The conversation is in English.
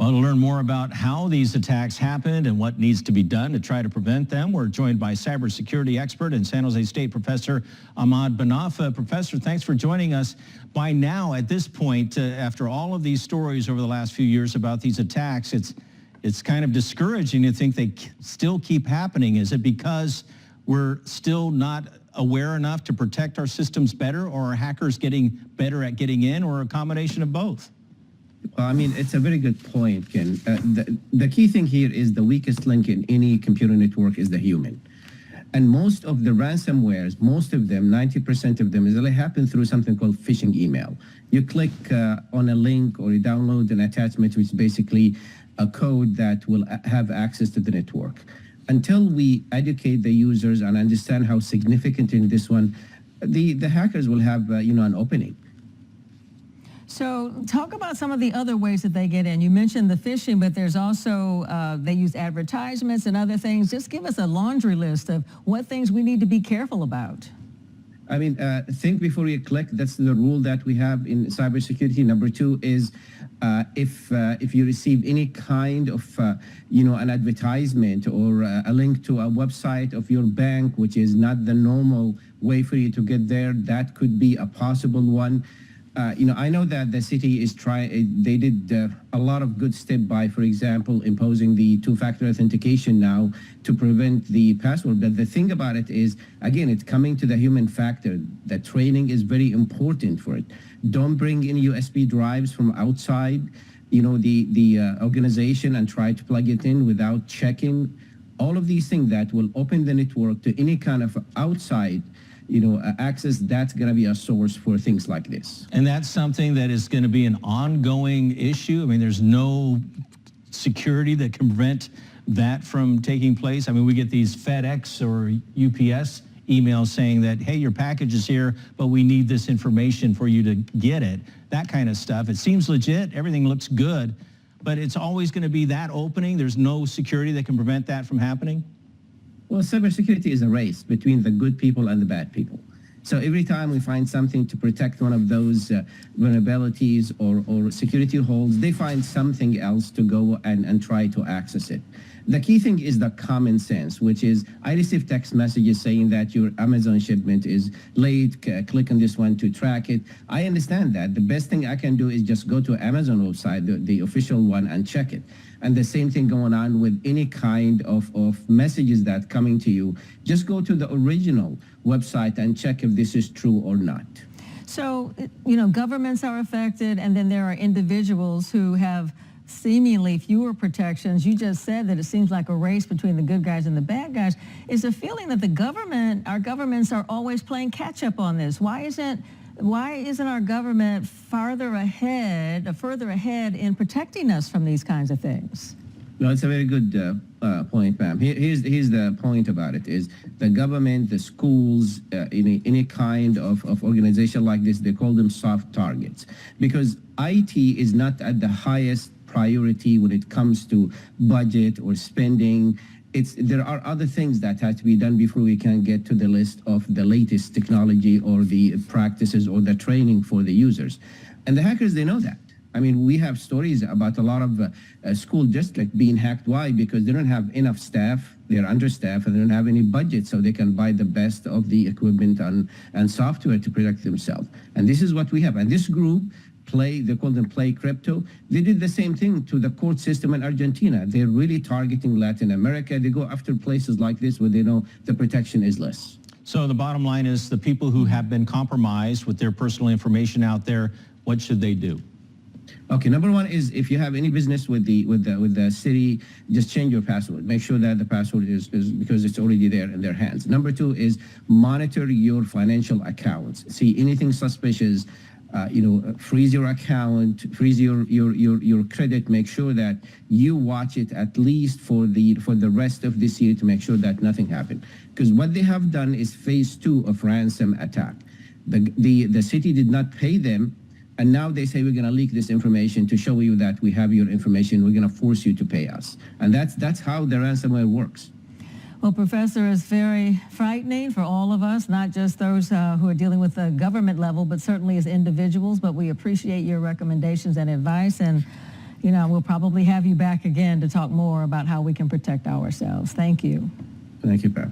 Well, to learn more about how these attacks happened and what needs to be done to try to prevent them, we're joined by cybersecurity expert and San Jose State professor Ahmad Banafa. Professor, thanks for joining us. By now, at this point, after all of these stories over the last few years about these attacks, it's kind of discouraging to think they still keep happening. Is it because we're still not aware enough to protect our systems better, or are hackers getting better at getting in, or a combination of both? Well, I mean, it's a very good point, Ken. The key thing here is the weakest link in any computer network is the human. And most of the ransomwares, most of them, 90% of them, really happen through something called phishing email. You click on a link or you download an attachment, which is basically a code that will have access to the network. Until we educate the users and understand how significant in this one, the hackers will have, an opening. So talk about some of the other ways that they get in. You mentioned the phishing, but there's also, they use advertisements and other things. Just give us a laundry list of what things we need to be careful about. I mean, think before you click. That's the rule that we have in cybersecurity. Number two is if you receive any kind of, an advertisement or a link to a website of your bank, which is not the normal way for you to get there, that could be a possible one. I know that the city is they did a lot of good step by, for example, imposing the two-factor authentication now to prevent the password. But the thing about it is, again, it's coming to the human factor. The training is very important for it. Don't bring in USB drives from outside, the organization and try to plug it in without checking. All of these things that will open the network to any kind of outside access, that's going to be a source for things like this. And that's something that is going to be an ongoing issue. I mean, there's no security that can prevent that from taking place. I mean, we get these FedEx or UPS emails saying that, hey, your package is here, but we need this information for you to get it. That kind of stuff. It seems legit. Everything looks good, but it's always going to be that opening. There's no security that can prevent that from happening. Well, cybersecurity is a race between the good people and the bad people. So every time we find something to protect one of those vulnerabilities or security holes, they find something else to go and try to access it. The key thing is the common sense, which is I receive text messages saying that your Amazon shipment is late, click on this one to track it. I understand that. The best thing I can do is just go to Amazon website, the official one, and check it. And the same thing going on with any kind of messages that coming to you. Just go to the original website and check if this is true or not. So, governments are affected, and then there are individuals who have seemingly fewer protections. You just said that it seems like a race between the good guys and the bad guys. Is the feeling that our governments are always playing catch up on this? Why isn't our government further ahead in protecting us from these kinds of things? No, it's a very good point, ma'am. Here's the point about it is the government, the schools, any kind of organization like this, they call them soft targets, because IT is not at the highest priority when it comes to budget or spending. There are other things that have to be done before we can get to the list of the latest technology or the practices or the training for the users. And the hackers, they know that. I mean, we have stories about a lot of school districts being hacked. Why? Because they don't have enough staff, they're understaffed, and they don't have any budget, so they can buy the best of the equipment and software to protect themselves. And this is what we have. And this group, they call them Play Crypto. They did the same thing to the court system in Argentina. They're really targeting Latin America. They go after places like this where they know the protection is less. So the bottom line is the people who have been compromised with their personal information out there, what should they do? Okay, number one is if you have any business with the city, just change your password. Make sure that the password is because it's already there in their hands. Number two is monitor your financial accounts. See anything suspicious, freeze your account, freeze your credit. Make sure that you watch it at least for the rest of this year to make sure that nothing happened. Because what they have done is phase 2 of ransom attack. The city did not pay them, and now they say we're going to leak this information to show you that we have your information. We're going to force you to pay us, and that's how the ransomware works. Well, Professor, it's very frightening for all of us, not just those who are dealing with the government level, but certainly as individuals. But we appreciate your recommendations and advice. And you know, we'll probably have you back again to talk more about how we can protect ourselves. Thank you. Thank you, Pam.